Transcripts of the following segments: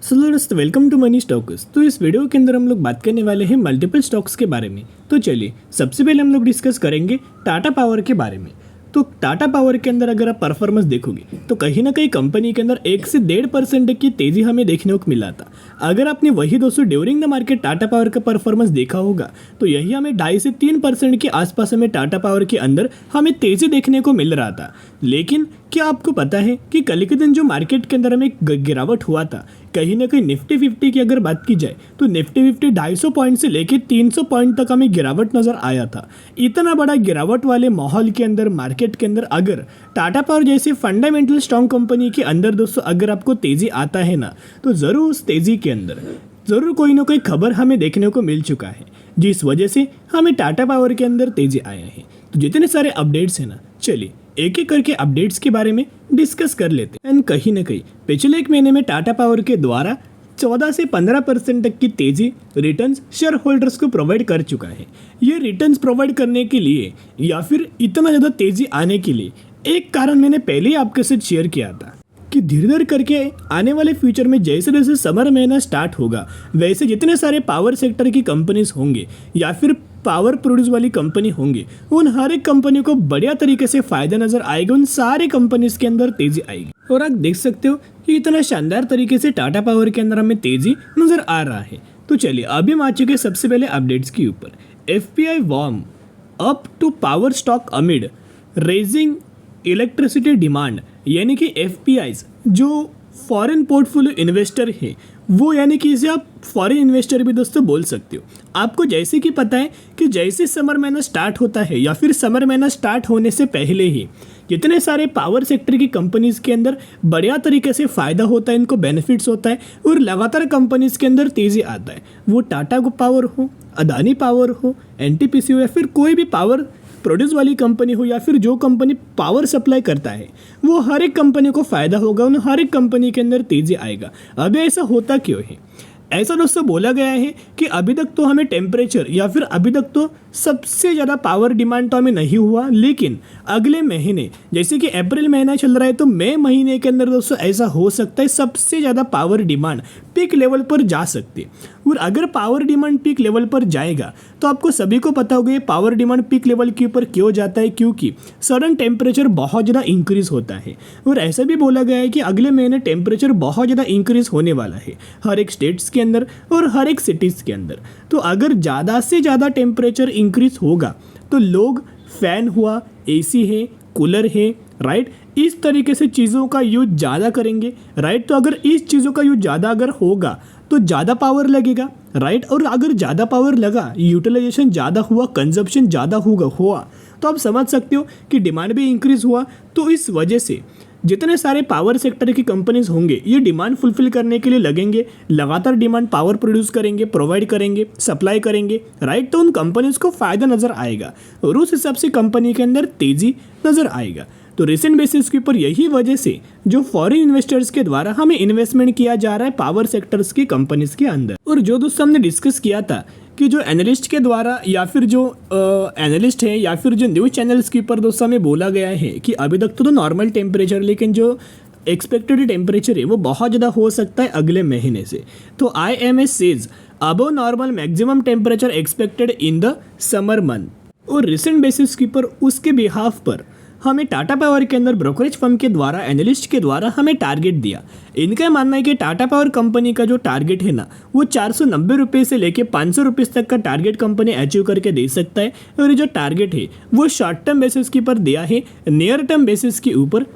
सो दोस्तों welcome to money stocks. तो इस वीडियो के अंदर हम लोग बात करने वाले हैं मल्टीपल स्टॉक्स के बारे में। तो चलिए सबसे पहले हम लोग डिस्कस करेंगे टाटा पावर के बारे में। तो टाटा पावर के अंदर अगर आप परफॉर्मेंस देखोगे तो कहीं ना कहीं कंपनी के अंदर 1 से 1.5% की तेजी हमें देखने को मिला था। अगर आपने वही दोस्तों during the market Tata power का परफॉर्मेंस देखा होगा तो यही हमें 2.5 से 3% के आसपास हमें टाटा पावर के अंदर हमें तेजी देखने को मिल रहा था। लेकिन क्या आपको पता है कि कल के दिन जो मार्केट के अंदर हमें गिरावट हुआ था, कहीं ना कहीं निफ्टी 50 की अगर बात की जाए तो निफ्टी 50 250 पॉइंट से लेकर 300 पॉइंट तक हमें गिरावट नजर आया था। इतना बड़ा गिरावट वाले माहौल के अंदर मार्केट के अंदर अगर टाटा पावर जैसी फंडामेंटल स्ट्रॉन्ग कंपनी के अंदर दोस्तों अगर आपको तेजी आता है ना, तो ज़रूर उस तेजी के अंदर ज़रूर कोई ना कोई खबर हमें देखने को मिल चुका है, जिस वजह से हमें टाटा पावर के अंदर तेजी आया है। तो जितने सारे अपडेट्स हैं ना, चलिए एक एक करके अपडेट्स के बारे में डिस्कस कर लेते हैं। एंड कहीं ना कहीं पिछले एक महीने में टाटा पावर के द्वारा 14 से 15% तक की तेजी रिटर्न्स शेयर होल्डर्स को प्रोवाइड कर चुका है। ये रिटर्न्स प्रोवाइड करने के लिए या फिर इतना ज़्यादा तेजी आने के लिए एक कारण मैंने पहले ही आपके साथ शेयर किया था कि धीरे धीरे करके आने वाले फ्यूचर में जैसे जैसे समर महीना स्टार्ट होगा वैसे जितने सारे पावर सेक्टर की कंपनीज होंगे या फिर पावर प्रोड्यूस वाली कंपनी होंगी, उन हर एक कंपनी को बढ़िया तरीके से फायदा नजर आएगा, उन सारे कंपनीज के अंदर तेजी आएगी। और आप देख सकते हो कि इतना शानदार तरीके से टाटा पावर के अंदर हमें तेजी नजर आ रहा है। तो चलिए अभी हम आ चुके सबसे पहले अपडेट्स के ऊपर। FPI warm up to power stock amid raising electricity demand, यानी कि FPIs जो फॉरेन पोर्टफोलियो इन्वेस्टर है वो, यानी कि इसे आप फॉरेन इन्वेस्टर भी दोस्तों बोल सकते हो। आपको जैसे कि पता है कि जैसे समर महीना स्टार्ट होता है या फिर समर महीना स्टार्ट होने से पहले ही जितने सारे पावर सेक्टर की कंपनीज के अंदर बढ़िया तरीके से फ़ायदा होता है, इनको बेनिफिट्स होता है और लगातार कंपनीज के अंदर तेज़ी आता है। वो टाटा पावर हो, अदानी पावर हो, NTPC हो या फिर कोई भी पावर प्रोड्यूस वाली कंपनी हो या फिर जो कंपनी पावर सप्लाई करता है, वो हर एक कंपनी को फ़ायदा होगा, उन हर एक कंपनी के अंदर तेज़ी आएगा। अभी ऐसा होता क्यों है? ऐसा दोस्तों बोला गया है कि अभी तक तो हमें टेम्परेचर या फिर अभी तक तो सबसे ज़्यादा पावर डिमांड तो हमें नहीं हुआ, लेकिन अगले महीने जैसे कि अप्रैल महीना चल रहा है तो मई महीने के अंदर दोस्तों ऐसा हो सकता है सबसे ज़्यादा पावर डिमांड पीक लेवल पर जा सकती है। और अगर पावर डिमांड पीक लेवल पर जाएगा तो आपको सभी को पता होगा ये पावर डिमांड पीक लेवल के ऊपर क्यों जाता है, क्योंकि सडन टेम्परेचर बहुत ज़्यादा इंक्रीज़ होता है। और ऐसा भी बोला गया है कि अगले महीने टेम्परेचर बहुत ज़्यादा इंक्रीज़ होने वाला है हर एक स्टेट्स के अंदर और हर एक सिटीज़ के अंदर। तो अगर ज़्यादा से ज़्यादा टेम्परेचर इंक्रीज़ होगा तो लोग फैन हुआ, AC है, कूलर है, राइट, इस तरीके से चीज़ों का यूज ज़्यादा करेंगे, राइट। तो अगर इस चीज़ों का यूज ज़्यादा अगर होगा तो ज़्यादा पावर लगेगा, राइट। और अगर ज़्यादा पावर लगा, यूटिलाइजेशन ज़्यादा हुआ, कंजप्शन ज़्यादा हुआ तो आप समझ सकते हो कि डिमांड भी इंक्रीज़ हुआ। तो इस वजह से जितने सारे पावर सेक्टर की कंपनीज होंगे ये डिमांड फुलफिल करने के लिए लगेंगे, लगातार डिमांड पावर प्रोड्यूस करेंगे, प्रोवाइड करेंगे, सप्लाई करेंगे, राइट। तो उन कंपनीज को फ़ायदा नज़र आएगा और उस हिसाब से कंपनी के अंदर तेज़ी नज़र आएगा। तो रिसेंट बेसिस के ऊपर यही वजह से जो फॉरेन इन्वेस्टर्स के द्वारा हमें इन्वेस्टमेंट किया जा रहा है पावर सेक्टर्स की कंपनीज के अंदर। और जो दोस्तों हमने डिस्कस किया था कि जो एनालिस्ट के द्वारा या फिर जो एनालिस्ट है या फिर जो न्यूज़ चैनल्स के ऊपर दोस्तों हमें बोला गया है कि अभी तक तो नॉर्मल टेम्परेचर, लेकिन जो एक्सपेक्टेड टेम्परेचर है वो बहुत ज़्यादा हो सकता है अगले महीने से। तो IMS says above normal maximum temperature expected in the summer month. और रिसेंट बेसिस के ऊपर उसके बिहाफ पर हमें टाटा पावर के अंदर ब्रोकरेज फर्म के द्वारा, एनालिस्ट के द्वारा हमें टारगेट दिया। इनका मानना है कि टाटा पावर कंपनी का जो टारगेट है ना वो 490 रुपये से लेके 500 रुपये तक का टारगेट कंपनी अचीव करके दे सकता है। और ये जो टारगेट है वो शॉर्ट टर्म बेसिस के ऊपर दिया है, नियर टर्म बेसिस के ऊपर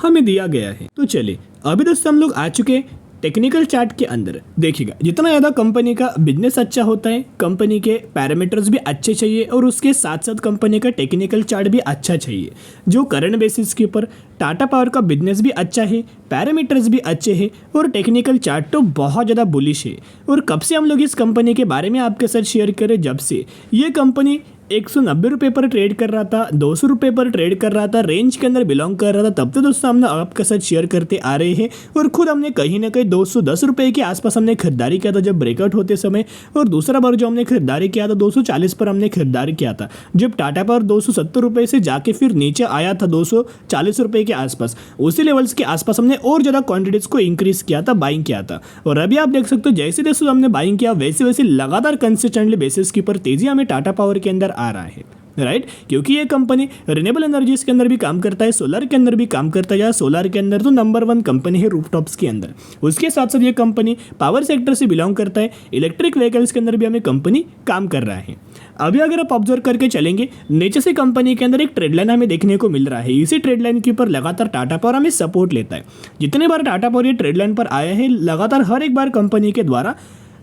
हमें दिया गया है। तो चलिए अभी दोस्तों हम लोग आ चुके टेक्निकल चार्ट के अंदर। देखिएगा जितना ज़्यादा कंपनी का बिजनेस अच्छा होता है, कंपनी के पैरामीटर्स भी अच्छे चाहिए और उसके साथ साथ कंपनी का टेक्निकल चार्ट भी अच्छा चाहिए। जो करंट बेसिस के ऊपर टाटा पावर का बिजनेस भी अच्छा है, पैरामीटर्स भी अच्छे हैं और टेक्निकल चार्ट तो बहुत ज़्यादा बुलिश है। और कब से हम लोग इस कंपनी के बारे में आपके साथ शेयर करें, जब से ये कंपनी 190 रुपये पर ट्रेड कर रहा था, 200 रुपये पर ट्रेड कर रहा था, रेंज के अंदर बिलोंग कर रहा था, तब तो दोस्तों हमने आपके साथ शेयर करते आ रहे हैं। और खुद हमने कहीं ना कहीं 210 रुपये के आसपास हमने खरीदारी किया था जब ब्रेकआउट होते समय, और दूसरा बार जो हमने खरीदारी किया था 240 पर हमने खरीदारी किया था, जब टाटा पावर 270 रुपये से जाके फिर नीचे आया था 240 रुपये के आसपास। उसी लेवल्स के आसपास हमने और ज़्यादा क्वांटिटीज़ को इंक्रीज किया था, बाइंग किया था। और अभी आप देख सकते हो जैसे जैसे हमने बाइंग किया वैसे वैसे लगातार कंसिस्टेंटली बेसिस के ऊपर तेजी हमें टाटा पावर के अंदर आ रहा है, राइट। क्योंकि ये कंपनी रिन्यूएबल एनर्जीज के अंदर भी काम करता है, सोलर के अंदर भी काम करता है। या सोलर के अंदर तो नंबर 1 कंपनी है रूफटॉप्स के अंदर। उसके साथ साथ ये कंपनी पावर सेक्टर से बिलोंग करता है, इलेक्ट्रिक व्हीकल्स के अंदर भी हमें कंपनी काम कर रहा है। अभी अगर आप ऑब्जर्व करके चलेंगे नीचे से कंपनी के अंदर एक ट्रेड लाइन हमें देखने को मिल रहा है। इसी ट्रेड लाइन के ऊपर लगातार टाटा पावर हमें सपोर्ट लेता है। जितने बार टाटा पावर ये ट्रेड लाइन पर आया है लगातार हर एक बार कंपनी के द्वारा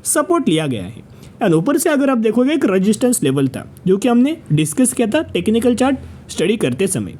सपोर्ट लिया गया है। एंड ऊपर से अगर आप देखोगे एक रेजिस्टेंस लेवल था जो कि हमने डिस्कस किया था टेक्निकल चार्ट स्टडी करते समय।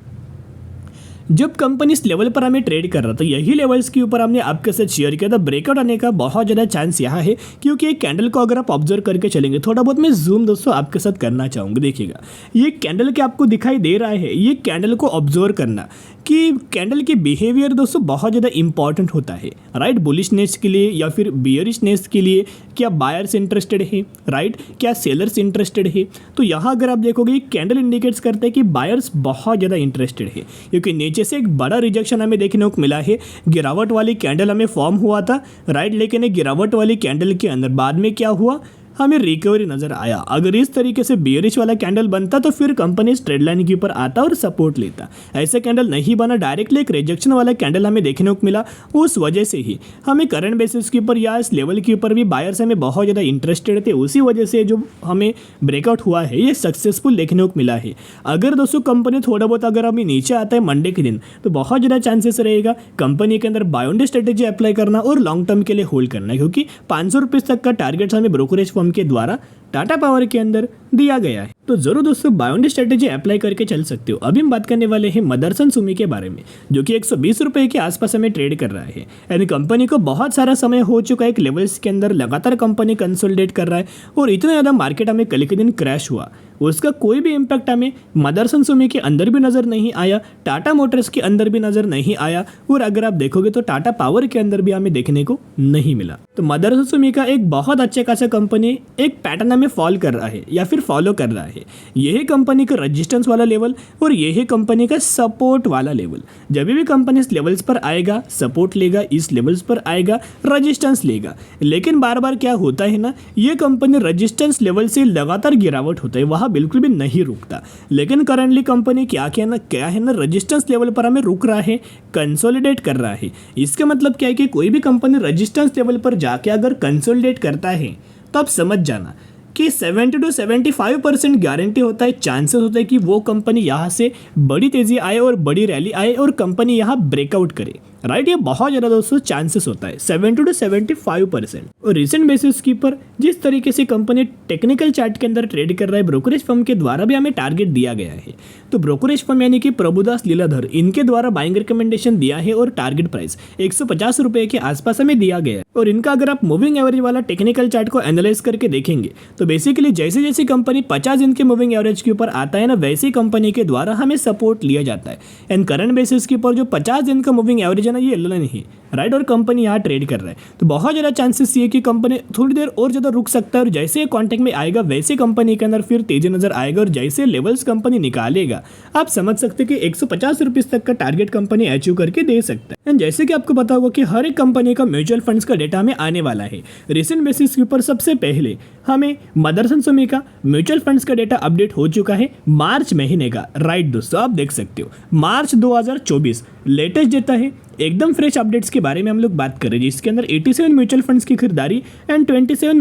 जब कंपनी इस लेवल पर हमें ट्रेड कर रहा था, यही लेवल्स के ऊपर हमने आपके साथ शेयर किया था ब्रेकआउट आने का बहुत ज़्यादा चांस यहाँ है। क्योंकि एक कैंडल को अगर आप ऑब्जर्व करके चलेंगे, थोड़ा बहुत मैं जूम दोस्तों आपके साथ करना चाहूँगा। देखिएगा ये कैंडल के आपको दिखाई दे रहा है, ये कैंडल को ऑब्जर्व करना कि कैंडल की बिहेवियर दोस्तों बहुत ज़्यादा इंपॉर्टेंट होता है, राइट। बुलिशनेस के लिए या फिर बियरिशनेस के लिए क्या बायर्स इंटरेस्टेड है, राइट, क्या सेलर्स इंटरेस्टेड है। तो यहाँ अगर आप देखोगे कैंडल इंडिकेट्स करते हैं कि बायर्स बहुत ज़्यादा इंटरेस्टेड है, क्योंकि नीचे से एक बड़ा रिजेक्शन हमें देखने को मिला है। गिरावट वाली कैंडल हमें फॉर्म हुआ था, राइट, लेकिन एक गिरावट वाली कैंडल के अंदर बाद में क्या हुआ, हमें रिकवरी नजर आया। अगर इस तरीके से बेयरिश वाला कैंडल बनता तो फिर कंपनी इस ट्रेड लाइन के ऊपर आता और सपोर्ट लेता। ऐसा कैंडल नहीं बना, डायरेक्टली एक रिजेक्शन वाला कैंडल हमें देखने को मिला। उस वजह से ही हमें करंट बेसिस के ऊपर या इस लेवल के ऊपर भी बायर्स हमें बहुत ज़्यादा इंटरेस्टेड थे। उसी वजह से जो हमें ब्रेकआउट हुआ है ये सक्सेसफुल देखने को मिला है। अगर दोस्तों कंपनी थोड़ा बहुत अगर हमें नीचे आता है मंडे के दिन, तो बहुत ज़्यादा चांसेस रहेगा कंपनी के अंदर buy on day strategy apply करना और लॉन्ग टर्म के लिए होल्ड करना, क्योंकि 500 रुपये तक का टारगेट हमें ब्रोकरेज फर्म के द्वारा टाटा पावर के अंदर दिया गया है। तो जरूर दोस्तों buy on day strategy apply करके चल सकते हो। अभी हम बात करने वाले हैं मदरसन सुमी के बारे में, जो कि 120 रुपये के आसपास हमें ट्रेड कर रहा है। यानी कंपनी को बहुत सारा समय हो चुका है, एक लेवल्स के अंदर लगातार कंपनी कंसोलिडेट कर रहा है और इतना ज़्यादा मार्केट हमें कल के दिन क्रैश हुआ, उसका कोई भी इम्पैक्ट हमें मदरसन सुमी के अंदर भी नज़र नहीं आया, टाटा मोटर्स के अंदर भी नज़र नहीं आया, और अगर आप देखोगे तो टाटा पावर के अंदर भी हमें देखने को नहीं मिला। तो मदरसन सुमी का एक बहुत अच्छे खासा कंपनी एक पैटर्न हमें फॉल कर रहा है या फिर फॉलो कर रहा है। यही कंपनी का रेजिस्टेंस वाला लेवल और यही कंपनी का सपोर्ट वाला लेवल। जब भी कंपनी इस लेवल्स पर आएगा सपोर्ट लेगा, इस लेवल्स पर आएगा रेजिस्टेंस लेगा। लेकिन बार बार क्या होता है ना, ये कंपनी रेजिस्टेंस लेवल से लगातार गिरावट होता है, वहाँ बिल्कुल भी नहीं रुकता। लेकिन करंटली कंपनी क्या है ना रेजिस्टेंस लेवल पर हमें रुक रहा है, कंसोलिडेट कर रहा है। इसका मतलब क्या है कि कोई भी कंपनी रेजिस्टेंस लेवल पर जाके अगर कंसोलिडेट करता है तो आप समझ जाना कि 70 to 75% गारंटी होता है, चांसेस होता है कि वो कंपनी यहाँ से बड़ी तेज़ी आए और बड़ी रैली आए और कंपनी यहाँ ब्रेकआउट करे, राइट। ये बहुत ज़्यादा दोस्तों चांसेस होता है 70 to 75%। और रिसेंट बेसिस के ऊपर जिस तरीके से कंपनी टेक्निकल चार्ट के अंदर ट्रेड कर रहा है, ब्रोकरेज फर्म के द्वारा भी हमें टारगेट दिया गया है। तो ब्रोकरेज फर्म यानी कि प्रभुदास लीलाधर, इनके द्वारा बाइंग रिकमेंडेशन दिया है और टारगेट प्राइस 150 रुपये के आसपास हमें दिया गया है। और इनका अगर आप मूविंग एवरेज वाला टेक्निकल चार्ट को एनालाइज करके देखेंगे तो बेसिकली जैसे जैसे कंपनी 50 दिन के मूविंग एवरेज के ऊपर आता है ना, वैसे कंपनी के द्वारा हमें सपोर्ट लिया जाता है। एंड करंट बेसिस के ऊपर जो 50 दिन का मूविंग एवरेज है ना, ये एल नहीं, राइट, और कंपनी यहाँ ट्रेड कर रहा है। तो बहुत ज़्यादा चांसेस ये कि कंपनी थोड़ी देर और ज़्यादा रुक सकता है और जैसे कॉन्टेक्ट में आएगा वैसे कंपनी के अंदर फिर तेजी नजर आएगा और जैसे लेवल्स कंपनी निकालेगा आप समझ सकते हैं कि 150 रुपीज़ तक का टारगेट कंपनी अचीव करके दे सकता है। एंड जैसे कि आपको पता होगा कि हर एक कंपनी का म्यूचुअल फंड्स का डेटा हमें आने वाला है। रिसेंट बेसिस के ऊपर सबसे पहले हमें मदरसन सुमी का म्यूचुअल फंड्स का डेटा अपडेट हो चुका है मार्च महीने का, राइट दोस्तों, आप देख सकते हो मार्च 2024 लेटेस्ट डेटा है। एकदम फ्रेश अपडेट्स के बारे में हम लोग बात कर रहे हैं, जिसके अंदर 87 म्यूचुअल फंड्स की खरीदारी एंड 21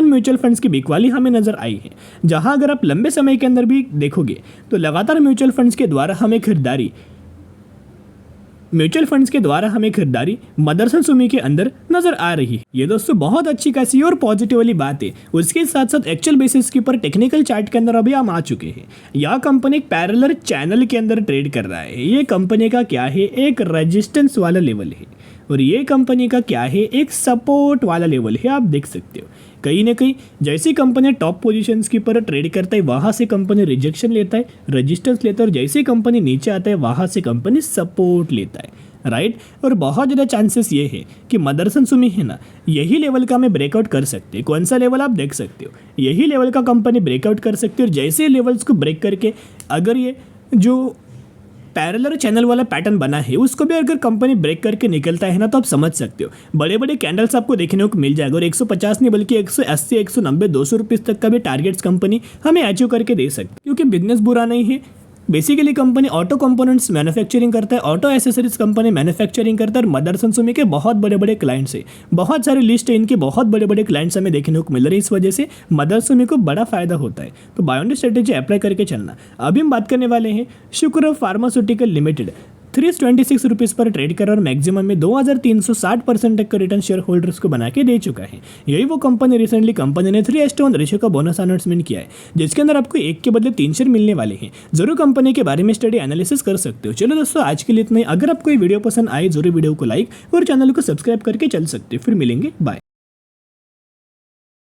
म्यूचुअल फंड्स की बिकवाली हमें नजर आई है। जहां अगर आप लंबे समय के अंदर भी देखोगे तो लगातार म्यूचुअल फंड्स के द्वारा हमें खरीदारी मदरसन सुमी के अंदर नजर आ रही है। ये दोस्तों बहुत अच्छी खासी और पॉजिटिव वाली बात है। उसके साथ साथ एक्चुअल बेसिस के ऊपर टेक्निकल चार्ट के अंदर अभी हम आ चुके हैं। यह कंपनी एक पैरेलल चैनल के अंदर ट्रेड कर रहा है। ये कंपनी का क्या है, एक रेजिस्टेंस वाला लेवल है, और ये कंपनी का क्या है, एक सपोर्ट वाला लेवल है, आप देख सकते हो। कहीं ना कहीं जैसी कंपनी टॉप पोजीशंस के ऊपर ट्रेड करता है वहाँ से कंपनी रिजेक्शन लेता है, रजिस्टेंस लेता है, और जैसे कंपनी नीचे आता है वहाँ से कंपनी सपोर्ट लेता है, राइट। और बहुत ज़्यादा चांसेस ये है कि मदरसन सुमी है ना, यही लेवल का हमें ब्रेकआउट कर सकते हैं। कौन सा लेवल आप देख सकते हो, यही लेवल का कंपनी ब्रेकआउट कर सकती है। और जैसे लेवल्स को ब्रेक करके अगर ये जो पैरेलल चैनल वाला पैटर्न बना है उसको भी अगर कंपनी ब्रेक करके निकलता है ना, तो आप समझ सकते हो बड़े बड़े कैंडल्स आपको देखने को मिल जाएगा। और 150 नहीं बल्कि 180, 190, 200 रुपीज़ तक का भी टारगेट्स कंपनी हमें अचीव करके दे सकती है, क्योंकि बिजनेस बुरा नहीं है। Basically company auto components manufacturing करता है, ऑटो एसेसरीज कंपनी मैन्युफैक्चरिंग करता है। और मदरसन सुमी के बहुत बड़े बड़े क्लाइंट्स है, बहुत सारी लिस्ट है इनके, बहुत बड़े बड़े क्लाइंट्स हमें देखने को मिल रहे हैं। इस वजह से मदरसन सुमी को बड़ा फायदा होता है। तो बाय ऑन स्ट्रेटेजी अप्लाई करके चलना। अभी हम बात करने वाले हैं शुक्र फार्मास्यूटिकल लिमिटेड 326 रुपीज़ पर ट्रेड कर और मैक्सिमम में 2360% तक का रिटर्न शेयर होल्डर्स को बना के दे चुका है। यही वो कंपनी रिसेंटली कंपनी ने 3:1 रेशियो का बोनस अनाउंसमेंट किया है, जिसके अंदर आपको 1 के बदले 3 शेयर मिलने वाले हैं। जरूर कंपनी के बारे में स्टडी एनालिसिस कर सकते हो। चलो दोस्तों, आज के लिए इतना ही। अगर आपको ये वीडियो पसंद आए जरूर वीडियो को लाइक और चैनल को सब्सक्राइब करके चल सकते हो। फिर मिलेंगे, बाय।